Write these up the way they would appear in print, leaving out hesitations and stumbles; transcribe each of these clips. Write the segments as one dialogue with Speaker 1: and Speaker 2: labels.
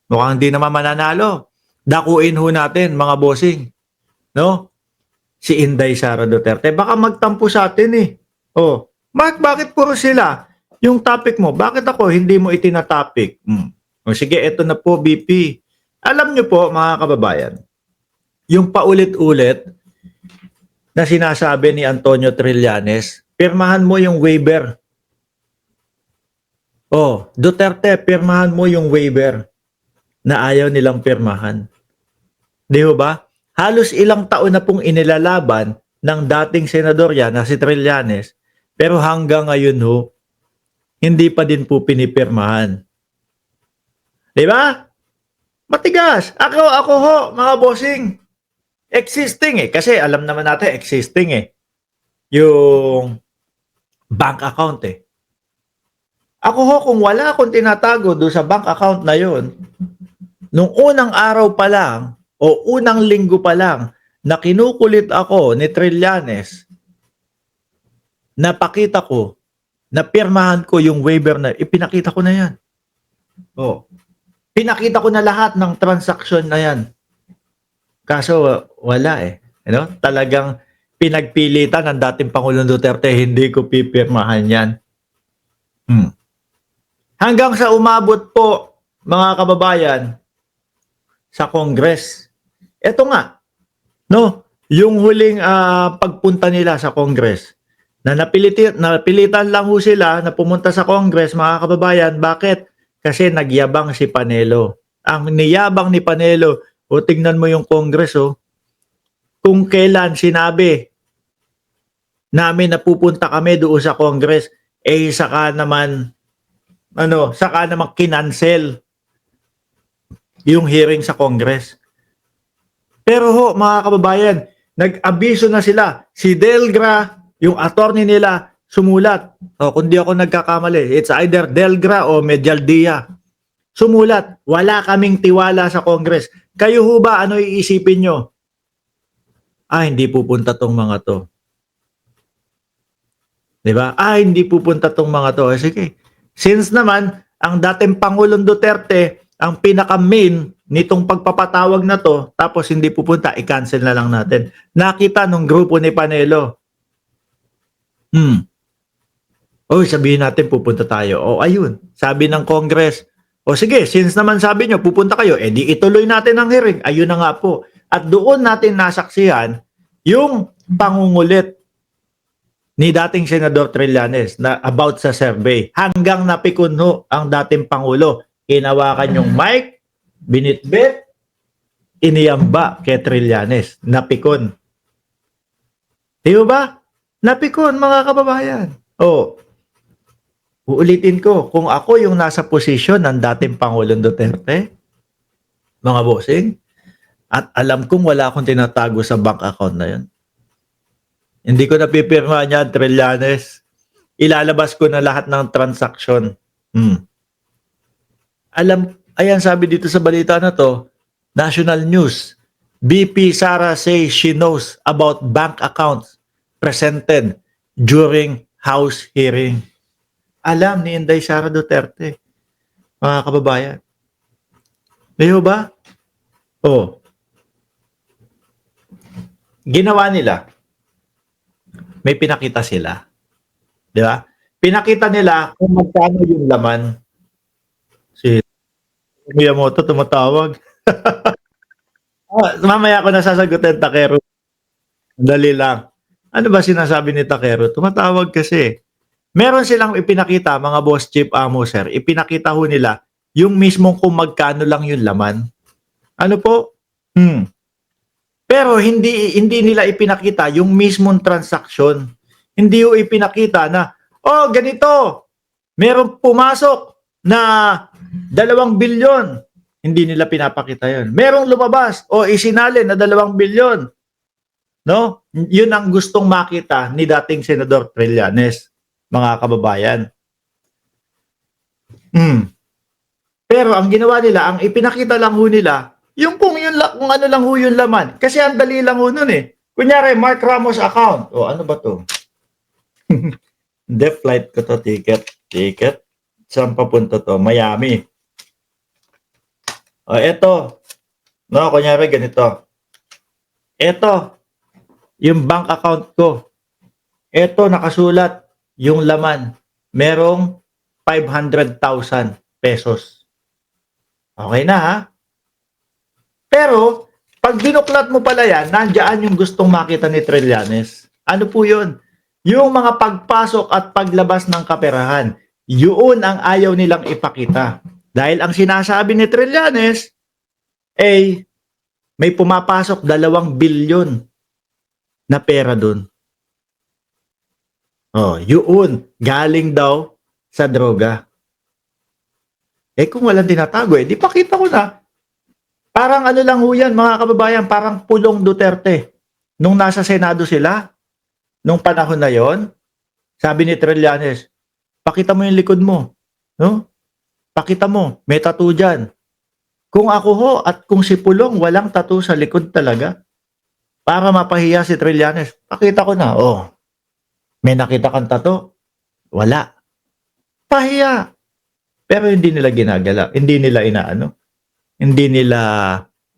Speaker 1: Mukhang hindi naman mananalo. Dakuin ho natin, mga bossing. No? Si Inday Sara Duterte. Baka magtampo sa atin eh. Oh, bakit puro sila? Yung topic mo, bakit ako hindi mo itinatopic? O sige, eto na po, BP. Alam nyo po, mga kababayan, yung paulit-ulit na sinasabi ni Antonio Trillanes, pirmahan mo yung waiver. Oh, Duterte, pirmahan mo yung waiver na ayaw nilang pirmahan. Di ba? Halos ilang taon na pong inilalaban ng dating senador yan na si Trillanes, pero hanggang ngayon ho, hindi pa din po pinipirmahan. Di ba? Matigas. Ako ho, mga bossing. Existing eh. Kasi alam naman natin, existing eh. Yung bank account eh. Ako ho, kung wala akong tinatago doon sa bank account na yon, nung unang araw pa lang, o unang linggo pa lang, na kinukulit ako ni Trillanes, napakita ko, na pirmahan ko yung waiver na, ipinakita ko na yan. Oh. Pinakita ko na lahat ng transaction na yan. Kaso wala eh. Talagang pinagpilitan ng dating Pangulong Duterte, hindi ko pipirmahan yan. Hanggang sa umabot po, mga kababayan, sa Congress. Ito nga, no, yung huling pagpunta nila sa Congress, na napilitan lang ho sila na pumunta sa Congress, mga kababayan. Bakit? Kasi nagyabang si Panelo. Ang niyabang ni Panelo, o tingnan mo yung Congress, kung kailan sinabi namin na pupunta kami doon sa Congress, saka naman kinancel yung hearing sa Congress. Pero ho, mga kababayan, nag-abiso na sila. Si Delgra, yung attorney nila, sumulat. Kung di ako nagkakamali, it's either Delgra o Medialdia. Sumulat, wala kaming tiwala sa Congress. Kayo ho ba, ano iisipin nyo? Hindi pupunta tong mga to. Diba? Hindi pupunta tong mga to. Sige. Since naman, ang dating Pangulong Duterte, ang pinaka-main nitong pagpapatawag na to, tapos hindi pupunta, i-cancel na lang natin. Nakita nung grupo ni Panelo. Sabihin natin pupunta tayo. Ayun. Sabi ng Congress, sige, since naman sabi nyo, pupunta kayo, di ituloy natin ang hearing. Ayun na nga po. At doon natin nasaksihan yung pangungulit ni dating Senador Trillanes na about sa survey. Hanggang napikunho ang dating Pangulo. Hinawakan yung mic, binitbit, iniyamba kay Trillanes. Napikon. Di ba? Napikon, mga kababayan. Uulitin ko, kung ako yung nasa posisyon ng dating Pangulong Duterte, mga bossing, at alam kong wala akong tinatago sa bank account na yun, hindi ko napipirma niya, Trillanes. Ilalabas ko na lahat ng transaction. Ayan sabi dito sa balita na to, national news, BP Sara says she knows about bank accounts presented during House hearing. Alam ni Inday Sara Duterte, mga kababayan. Ngayon ba? Ginawa nila. May pinakita sila. Di ba? Pinakita nila kung magkano yung laman. Si Miyamoto tumatawag. Mamaya ko nasasagutin, Takero. Dali lang. Ano ba sinasabi ni Takero? Tumatawag kasi. Meron silang ipinakita, mga boss chief amo sir, ipinakita ho nila yung mismong kung magkano lang yung laman. Ano po? Pero hindi nila ipinakita yung mismong transaction. Hindi ho ipinakita na, ganito, meron pumasok na 2 bilyon. Hindi nila pinapakita yun. Merong lumabas o isinalin na 2 bilyon. No? Yun ang gustong makita ni dating Senador Trillanes, mga kababayan. Pero ang ginawa nila, ang ipinakita lang ho nila, yung kung ano lang ho yung laman. Kasi ang dali lang ho nun eh. Kunyari, Mark Ramos account. Ano ba to? The flight ko to, ticket. Saan papunta to? Miami. O eto, no, kunyari ganito. Eto, yung bank account ko. Eto, nakasulat yung laman. Merong 500,000 pesos. Okay na ha? Pero, pag binuklat mo pala yan, nandiyan yung gustong makita ni Trillanes. Ano po yun? Yung mga pagpasok at paglabas ng kaperahan. Yun ang ayaw nilang ipakita. Dahil ang sinasabi ni Trillanes, eh, may pumapasok 2 bilyon na pera dun. Oh, yun. Galing daw sa droga. Eh kung walang tinatago, di pakita ko na. Parang ano lang ho yan, mga kababayan, parang pulong Duterte. Nung nasa Senado sila, nung panahon na yon, sabi ni Trillanes, pakita mo yung likod mo. No? Pakita mo, may tattoo dyan. Kung ako ho at kung si Pulong, walang tattoo sa likod talaga. Para mapahiya si Trillanes, pakita ko na. Oh, may nakita kang tattoo? Wala. Pahiya. Pero hindi nila ginagala. Hindi nila inaano. Hindi nila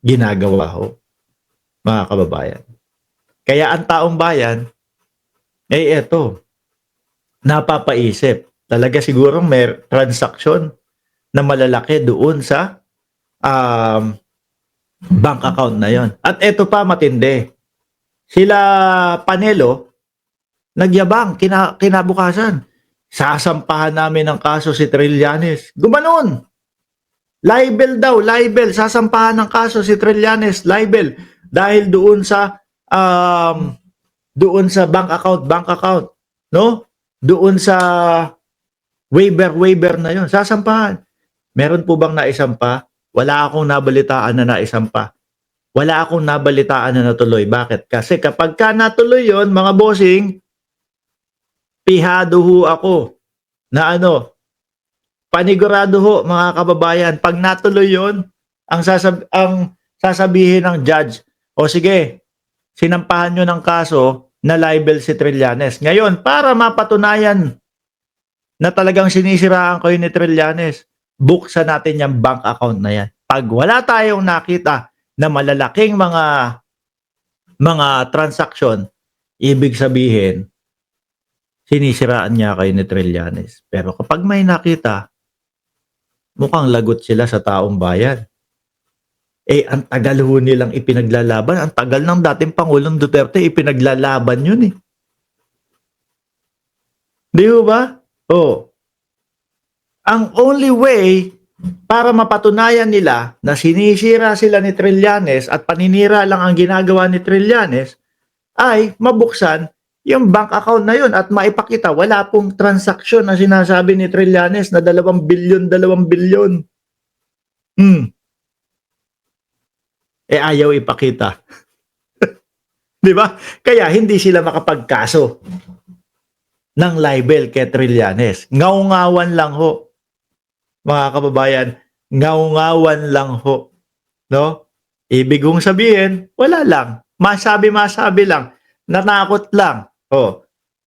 Speaker 1: ginagawa ho, mga kababayan. Kaya ang taong bayan, eto, napapaisip. Talaga siguro may transaksyon na malalaki doon sa bank account na yon. At eto pa matindi. Sila Panelo, nagyabang kinabukasan. Sasampahan namin ng kaso si Trillanes. Gumanon. Libel daw, libel. Sasampahan ng kaso si Trillanes, libel. Dahil doon sa bank account, no? Doon sa waiver na yon, sasampahan. Meron po bang naisampa? Wala akong nabalitaan na naisampa. Wala akong nabalitaan na natuloy. Bakit? Kasi kapag ka natuloy yon, mga bossing, pihado ho ako na panigurado ho, mga kababayan, pag natuloy yon, ang sasabihin ng judge, o sige, sinampahan nyo ng kaso na libel si Trillanes. Ngayon, para mapatunayan na talagang sinisiraan kayo ni Trillanes, buksan natin yung bank account na yan. Pag wala tayong nakita na malalaking mga transaksyon, ibig sabihin, sinisiraan niya kayo ni Trillanes. Pero kapag may nakita, mukhang lagot sila sa taong bayan. Eh, ang tagal ho nilang ipinaglalaban. Ang tagal ng dating Pangulong Duterte, ipinaglalaban yun eh. Di ba? Oh. Ang only way para mapatunayan nila na sinisira sila ni Trillanes at paninira lang ang ginagawa ni Trillanes ay mabuksan yung bank account na yun at maipakita wala pong transaksyon na sinasabi ni Trillanes na 2 bilyon. Eh ayaw ipakita. Di ba? Kaya hindi sila makapagkaso ng libel kay Trillanes. Ngaw-ngawan lang ho. Mga kababayan, ngaw-ngawan lang ho. No? Ibig kong sabihin, wala lang. Masabi lang. Natakot lang. Oh,